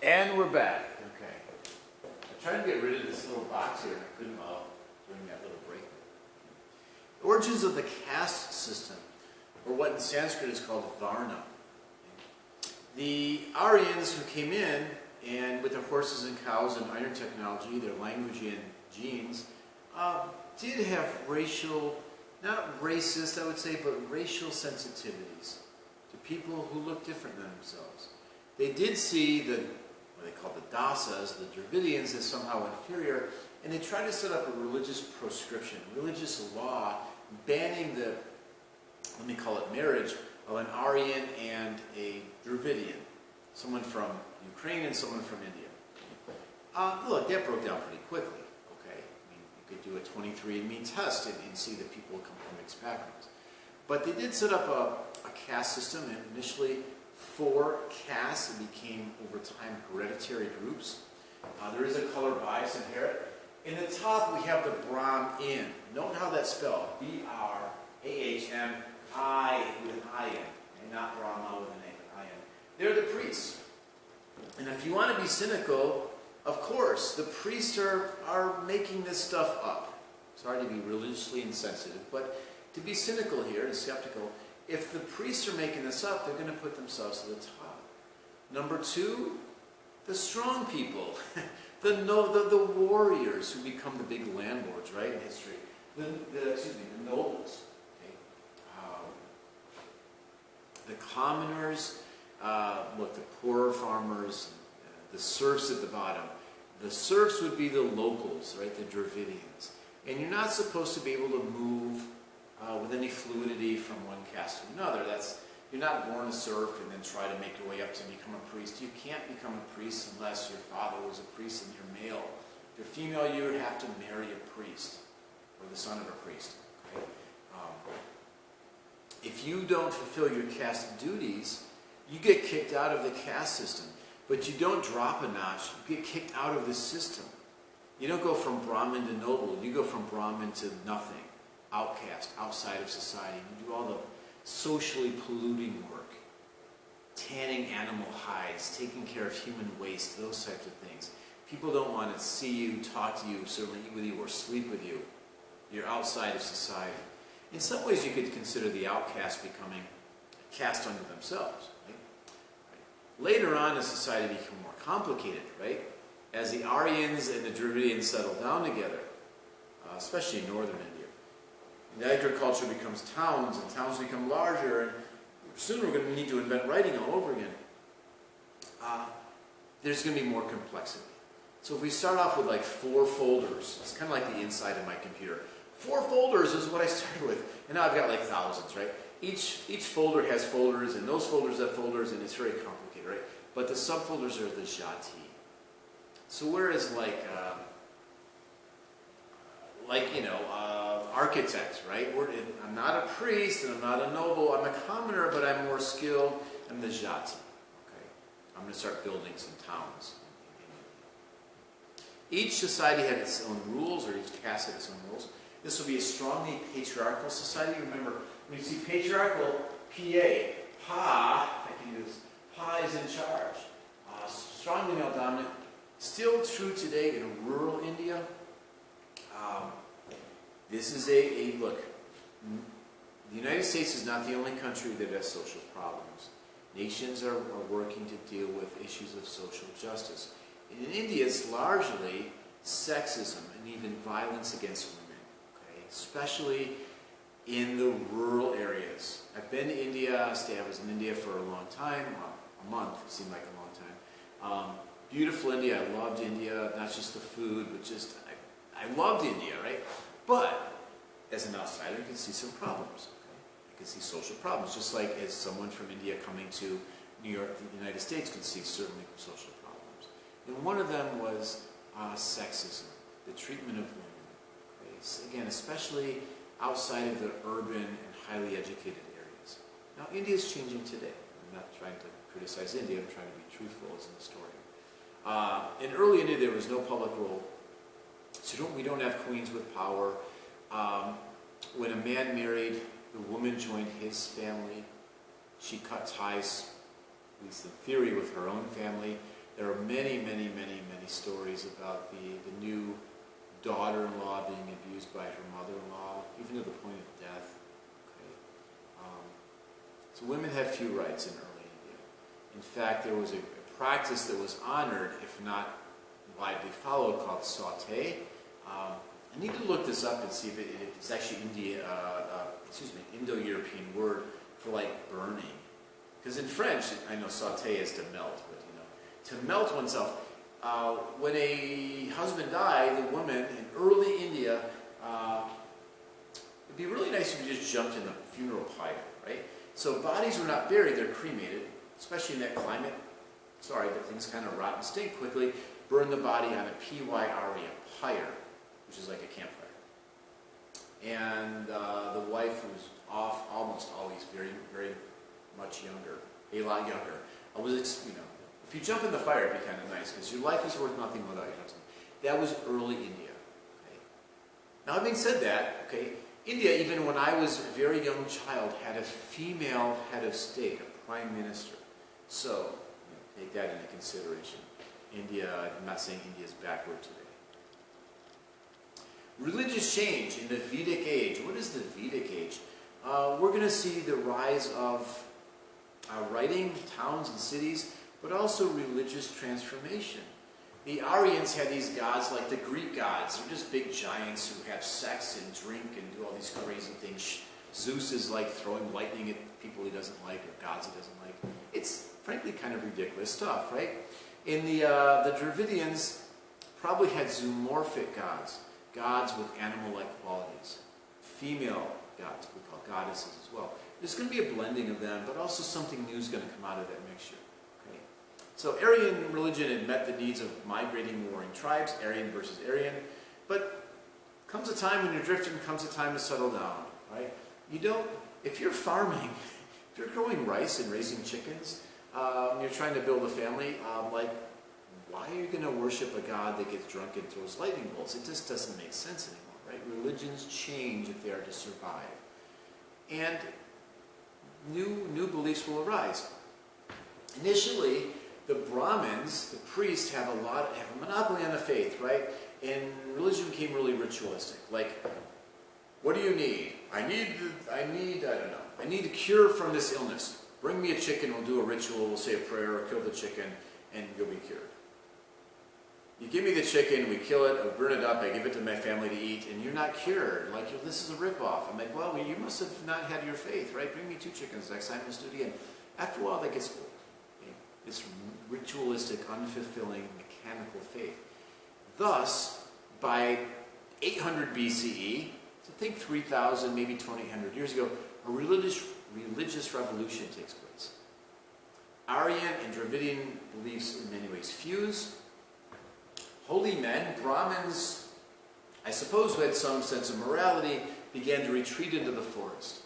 And we're back. Okay. I tried to get rid of this little box here, and I couldn't during that little break. The origins of the caste system, or what in Sanskrit is called Varna. The Aryans who came in, and with their horses and cows and iron technology, their language and genes, did have racial, not racist I would say, but racial sensitivities to people who look different than themselves. They did see what they call the Dasas, the Dravidians, as somehow inferior, and they tried to set up a religious proscription, religious law, banning the, let me call it marriage, of an Aryan and a Dravidian, someone from Ukraine and someone from India. Look, that broke down pretty quickly, okay? I mean, you could do a 23andMe test and see that people come from mixed backgrounds. But they did set up a caste system, and initially 4 castes. It became, over time, hereditary groups. There is a color bias inherent. In the top, we have the Brahmin. Note how that's spelled. B-R-A-H-M-I with an I-N. And not Brahma with an A, but I-N. They're the priests. And if you want to be cynical, of course, the priests are making this stuff up. Sorry to be religiously insensitive, but to be cynical here and skeptical, if the priests are making this up, they're going to put themselves to the top. Number 2, the strong people, the warriors who become the big landlords, right, in history. The nobles. Okay? The commoners, the poorer farmers, the serfs at the bottom. The serfs would be the locals, right, the Dravidians. And you're not supposed to be able to move with any fluidity from one caste to another. You're not born a serf and then try to make your way up to become a priest. You can't become a priest unless your father was a priest and you're male. If you're female, you would have to marry a priest or the son of a priest. Okay? If you don't fulfill your caste duties, you get kicked out of the caste system. But you don't drop a notch. You get kicked out of the system. You don't go from Brahmin to noble. You go from Brahmin to nothing. Outcast, outside of society. You do all the socially polluting work. Tanning animal hides, taking care of human waste, those types of things. People don't want to see you, talk to you, certainly eat with you, or sleep with you. You're outside of society. In some ways, you could consider the outcast becoming a caste unto themselves. Right? Later on, as society became more complicated, right? As the Aryans and the Dravidians settled down together, especially in northern India, and agriculture becomes towns, and towns become larger, and soon we're going to need to invent writing all over again. There's going to be more complexity. So if we start off with like 4 folders, it's kind of like the inside of my computer. 4 folders is what I started with, and now I've got like thousands, right? Each folder has folders, and those folders have folders, and it's very complicated, right? But the subfolders are the jati. So whereas architects, right? I'm not a priest and I'm not a noble. I'm a commoner, but I'm more skilled. I'm the jati. Okay, I'm going to start building some towns. Each society had its own rules, or each caste had its own rules. This will be a strongly patriarchal society. Remember, when you see patriarchal, Pa, if I can use, Pa is in charge. Strongly male dominant. Still true today in rural India. This is look, the United States is not the only country that has social problems. Nations are working to deal with issues of social justice. And in India, it's largely sexism and even violence against women, okay? Especially in the rural areas. I've been to India. I was in India for a long time, a month, it seemed like a long time. Beautiful India. I loved India, not just the food, but just, I loved India, right? But as an outsider, you can see some problems. Okay? You can see social problems, just like as someone from India coming to New York, the United States, could see certainly social problems. And one of them was sexism, the treatment of women. Okay? Again, especially outside of the urban and highly educated areas. Now, India is changing today. I'm not trying to criticize India. I'm trying to be truthful as in the story. In early India, there was no public role. So we don't have queens with power. When a man married, the woman joined his family. She cut ties, at least in theory, with her own family. There are many, many, many, many stories about the new daughter-in-law being abused by her mother-in-law, even to the point of death. Okay? So women have few rights in early India. In fact, there was a practice that was honored, if not widely followed, called sauté. I need to look this up and see if it's actually Indo-European word for like burning. Because in French, I know sauté is to melt, but to melt oneself. When a husband died, the woman in early India, it'd be really nice if you just jumped in the funeral pyre, right? So bodies were not buried, they're cremated, especially in that climate. Sorry, but things kind of rot and stink quickly. Burn the body on a pyre, a pyre, which is like a campfire. And the wife was off almost always very, very much younger, a lot younger. If you jump in the fire, it'd be kind of nice, because your life is worth nothing without your husband. That was early India. Okay? Now, having said that, okay, India, even when I was a very young child, had a female head of state, a prime minister. So, take that into consideration. India, I'm not saying India is backward today. Religious change in the Vedic age. What is the Vedic age? We're going to see the rise of writing, towns and cities, but also religious transformation. The Aryans had these gods like the Greek gods. They're just big giants who have sex and drink and do all these crazy things. Zeus is like throwing lightning at people he doesn't like, or gods he doesn't like. It's frankly kind of ridiculous stuff, right? In the Dravidians probably had zoomorphic gods, gods with animal-like qualities. Female gods, we call goddesses as well. There's going to be a blending of them, but also something new is going to come out of that mixture. Okay? So Aryan religion had met the needs of migrating warring tribes, Aryan versus Aryan, but comes a time when you're drifting, comes a time to settle down, right? If you're farming, if you're growing rice and raising chickens, you're trying to build a family, why are you going to worship a god that gets drunk and throws lightning bolts? It just doesn't make sense anymore, right? Religions change if they are to survive. And new beliefs will arise. Initially, the Brahmins, the priests, have a monopoly on the faith, right? And religion became really ritualistic. Like, what do you need? I need a cure from this illness. Bring me a chicken, we'll do a ritual, we'll say a prayer, or kill the chicken, and you'll be cured. You give me the chicken, we kill it, I burn it up, I give it to my family to eat, and you're not cured. Like, this is a ripoff. I'm like, well, you must have not had your faith, right? Bring me 2 chickens next time, let's do it again. After a while, that gets old. Okay? It's ritualistic, unfulfilling, mechanical faith. Thus, by 800 BCE, so think 3,000, maybe 2,800 years ago, a religious revolution takes place. Aryan and Dravidian beliefs in many ways fuse. Holy men, Brahmins, I suppose who had some sense of morality, began to retreat into the forest.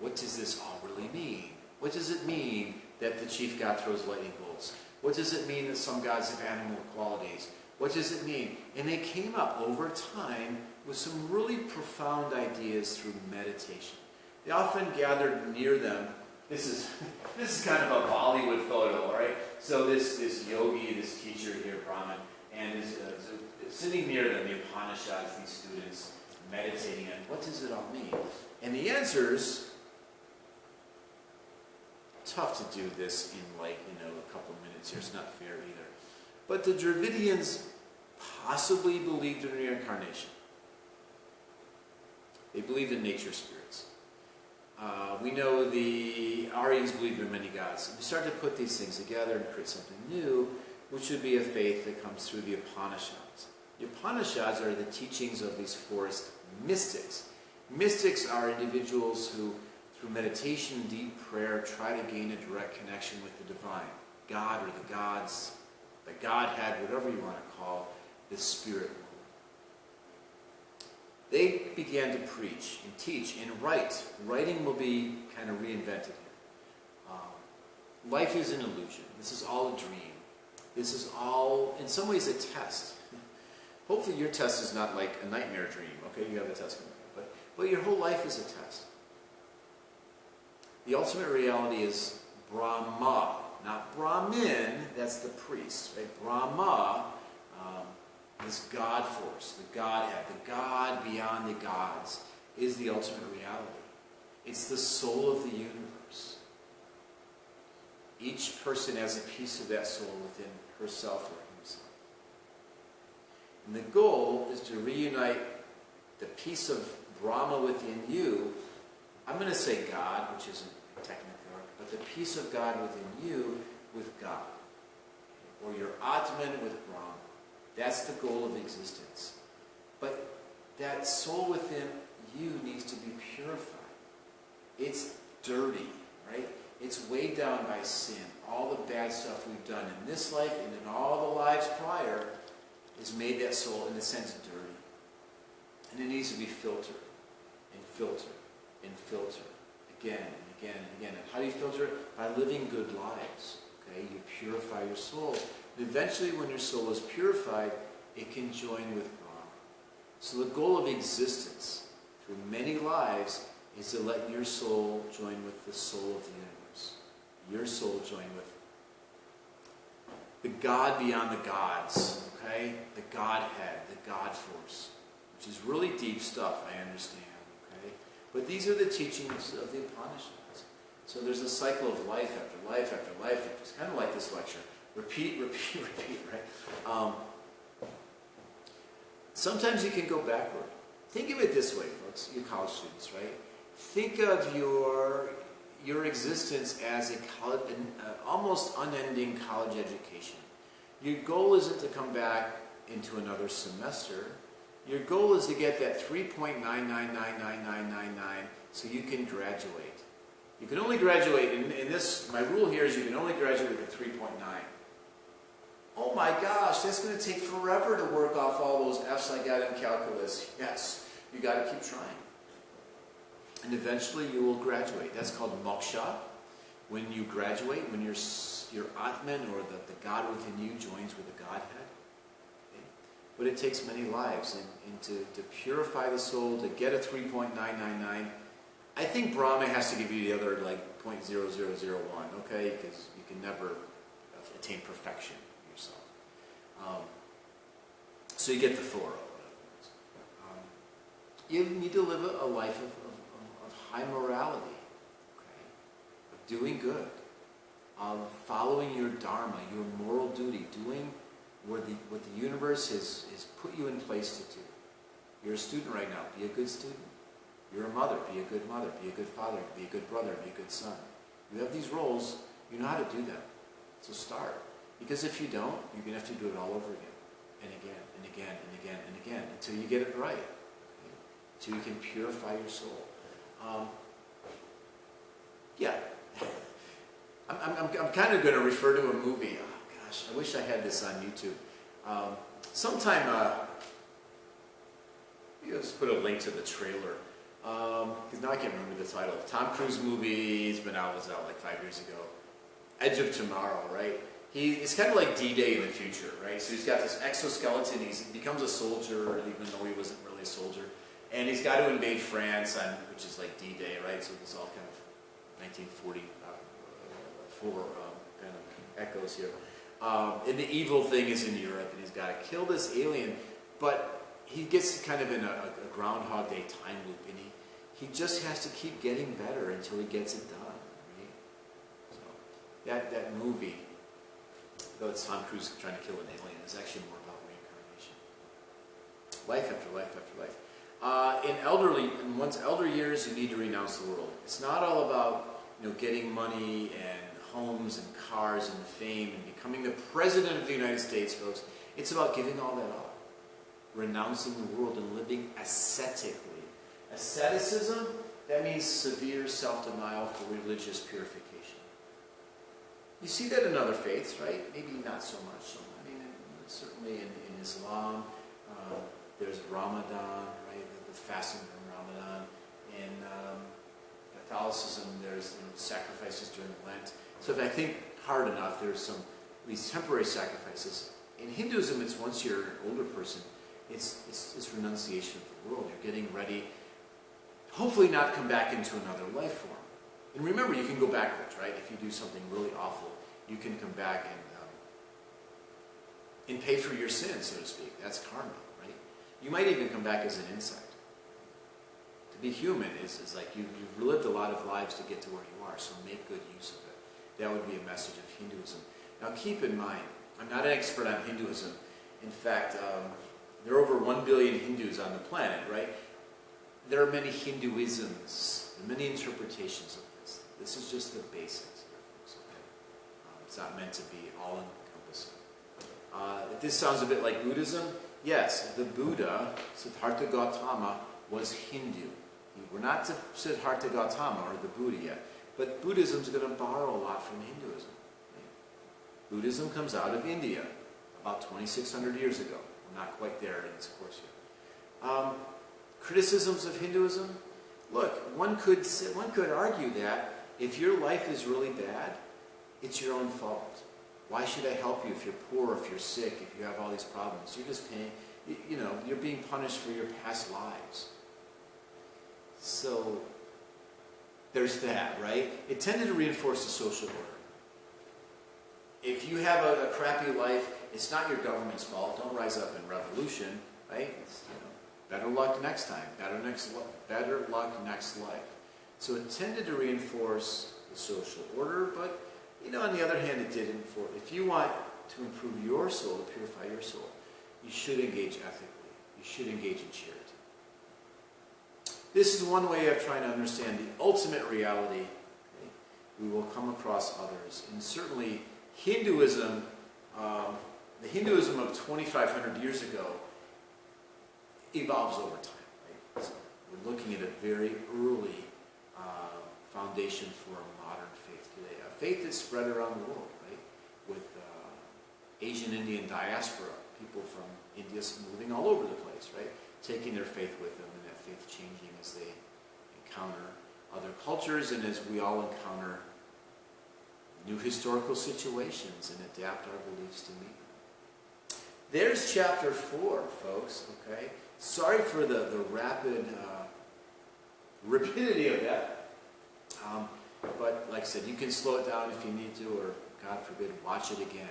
What does this all really mean? What does it mean that the chief god throws lightning bolts? What does it mean that some gods have animal qualities? What does it mean? And they came up over time with some really profound ideas through meditation. They often gathered near them. This is kind of a Bollywood photo, right? So this yogi, this teacher here, Brahmin, and is sitting near them, the Upanishads, these students, meditating on what does it all mean? And the answers, tough to do this in a couple of minutes here, it's not fair either. But the Dravidians possibly believed in reincarnation. They believed in nature spirits. We know the Aryans believed in many gods. And we start to put these things together and create something new, which would be a faith that comes through the Upanishads. The Upanishads are the teachings of these forest mystics. Mystics are individuals who, through meditation and deep prayer, try to gain a direct connection with the divine, God or the gods, the Godhead, whatever you want to call the spirit world. They began to preach and teach and write. Writing will be kind of reinvented here. Life is an illusion. This is all a dream. This is all, in some ways, a test. Hopefully your test is not like a nightmare dream. Okay, you have a test coming up. But your whole life is a test. The ultimate reality is Brahma, not Brahman. Brahmin, that's the priest, right? Brahma, this God force, the Godhead, the God beyond the gods, is the ultimate reality. It's the soul of the universe. Each person has a piece of that soul within herself or himself. And the goal is to reunite the piece of Brahma within you. I'm going to say God, which isn't technically correct, but the piece of God within you with God. Or your Atman with Brahma. That's the goal of existence. But that soul within you needs to be purified. It's dirty, right? It's weighed down by sin. All the bad stuff we've done in this life and in all the lives prior has made that soul, in a sense, dirty. And it needs to be filtered and filtered and filtered again and again and again. And how do you filter it? By living good lives. Okay? You purify your soul. And eventually, when your soul is purified, it can join with Brahma. So the goal of existence through many lives is to let your soul join with the soul of the universe. Your soul join with the God beyond the gods, okay? The Godhead, the God force, which is really deep stuff, I understand, okay? But these are the teachings of the Upanishads. So there's a cycle of life after life after life. It's kind of like this lecture. Repeat, repeat, repeat, right? Sometimes you can go backward. Think of it this way, folks, you college students, right? Think of your existence as an almost unending college education. Your goal isn't to come back into another semester. Your goal is to get that 3.9999999 so you can graduate. You can only graduate, in this, my rule here is you can only graduate with 3.9. Oh my gosh, that's going to take forever to work off all those F's I got in calculus. Yes, you got to keep trying. And eventually you will graduate. That's called moksha. When you graduate, when your Atman, or the God within you, joins with the Godhead. Okay? But it takes many lives. And to purify the soul, to get a 3.999, I think Brahma has to give you the other, like, 0.0001, okay? Because you can never attain perfection yourself. So you get the 4. You need to live a life of high morality, okay? Of doing good, of following your dharma, your moral duty, doing what the universe has put you in place to do. You're a student right now. Be a good student. You're a mother. Be a good mother. Be a good father. Be a good brother. Be a good son. You have these roles. You know how to do them. So start. Because if you don't, you're going to have to do it all over again. And again, and again, and again, and again. Until you get it right. Okay? Until you can purify your soul. Yeah. I'm kind of going to refer to a movie. Oh, gosh. I wish I had this on YouTube. Sometime, just put a link to the trailer. Because now I can't remember the title. Tom Cruise movie, was out like 5 years ago. Edge of Tomorrow, right? It's kind of like D-Day in the future, right? So he's got this exoskeleton, he becomes a soldier, even though he wasn't really a soldier. And he's got to invade France, which is like D-Day, right? So this all kind of 1944 kind of echoes here. And the evil thing is in Europe, and he's got to kill this alien, but he gets kind of in a Groundhog Day time loop, and he just has to keep getting better until he gets it done. Right? So that movie, though it's Tom Cruise trying to kill an alien, is actually more about reincarnation. Life after life after life. In one's elder years, you need to renounce the world. It's not all about getting money and homes and cars and fame and becoming the president of the United States, folks. It's about giving all that up. Renouncing the world and living ascetically. Asceticism, that means severe self-denial for religious purification. You see that in other faiths, right? Maybe not so much. I mean, certainly in Islam, there's Ramadan, right? The fasting from Ramadan. In Catholicism, there's sacrifices during Lent. So if I think hard enough, there's some, at least temporary sacrifices. In Hinduism, it's once you're an older person, it's renunciation of the world. You're getting ready, hopefully not come back into another life form. And remember, you can go backwards, right? If you do something really awful you can come back and pay for your sins, so to speak. That's karma, right? You might even come back as an insect. To be human is like you've lived a lot of lives to get to where you are, so make good use of it. That would be a message of Hinduism. Now keep in mind, I'm not an expert on Hinduism. In fact, there are over 1 billion Hindus on the planet, right? There are many Hinduisms, and many interpretations of this. This is just the basics here, folks, okay? It's not meant to be all-encompassing. If this sounds a bit like Buddhism, yes, the Buddha, Siddhartha Gautama, was Hindu. We're not to Siddhartha Gautama or the Buddha yet, but Buddhism is going to borrow a lot from Hinduism. Right? Buddhism comes out of India about 2,600 years ago. We're not quite there in this course yet. Criticisms of Hinduism? Look, one could argue that if your life is really bad, it's your own fault. Why should I help you if you're poor, if you're sick, if you have all these problems? You're just paying, you're being punished for your past lives. So, there's that, right? It tended to reinforce the social order. If you have a crappy life, it's not your government's fault. Don't rise up in revolution, right? It's, better luck next time. Better luck next life. So it tended to reinforce the social order, but on the other hand, it didn't. If you want to improve your soul, to purify your soul, you should engage ethically. You should engage in charity. This is one way of trying to understand the ultimate reality. Okay? We will come across others. And certainly Hinduism, the Hinduism of 2,500 years ago, evolves over time. Right? So we're looking at a very early foundation for a modern faith today. A faith that's spread around the world, right? With Asian Indian diaspora, people from India moving all over the place, right? Taking their faith with them, and that faith changing as they encounter other cultures and as we all encounter new historical situations and adapt our beliefs to meet them. There's chapter 4, folks, okay? Sorry for the rapid rapidity of that. But like I said, you can slow it down if you need to, or God forbid, watch it again,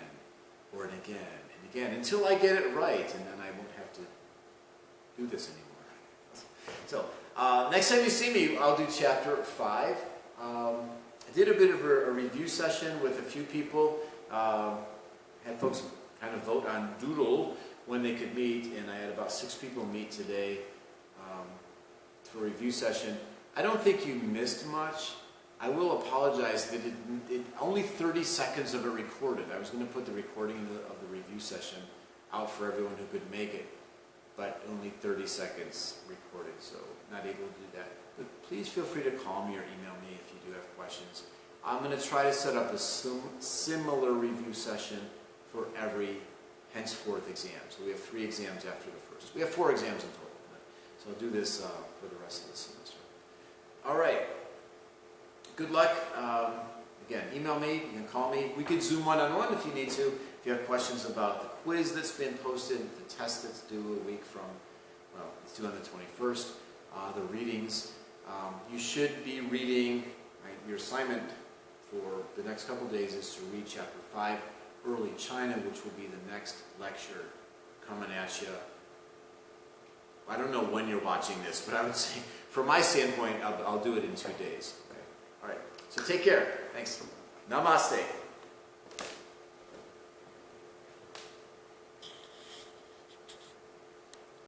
or again, and again, until I get it right, and then I won't have to do this anymore. So, next time you see me, I'll do chapter 5. I did a bit of a review session with a few people. Had folks kind of vote on Doodle when they could meet, and I had about 6 people meet today for a review session. I don't think you missed much. I will apologize that it only 30 seconds of it recorded. I was going to put the recording of the review session out for everyone who could make it, but only 30 seconds recorded, so not able to do that. But please feel free to call me or email me if you do have questions. I'm going to try to set up a similar review session for every henceforth exam. So we have 3 exams after the first. We have 4 exams in total. So I'll do this for the rest of the semester. All right. Good luck. Again, email me. You can call me. We could Zoom one-on-one if you need to. If you have questions about the quiz that's been posted, the test that's due a week from, well, it's due on the 21st, the readings. You should be reading, right, your assignment for the next couple of days is to read chapter 5, Early China, which will be the next lecture coming at you. I don't know when you're watching this, but I would say, from my standpoint, I'll do it in 2 days. Okay. All right. So take care. Thanks. Namaste.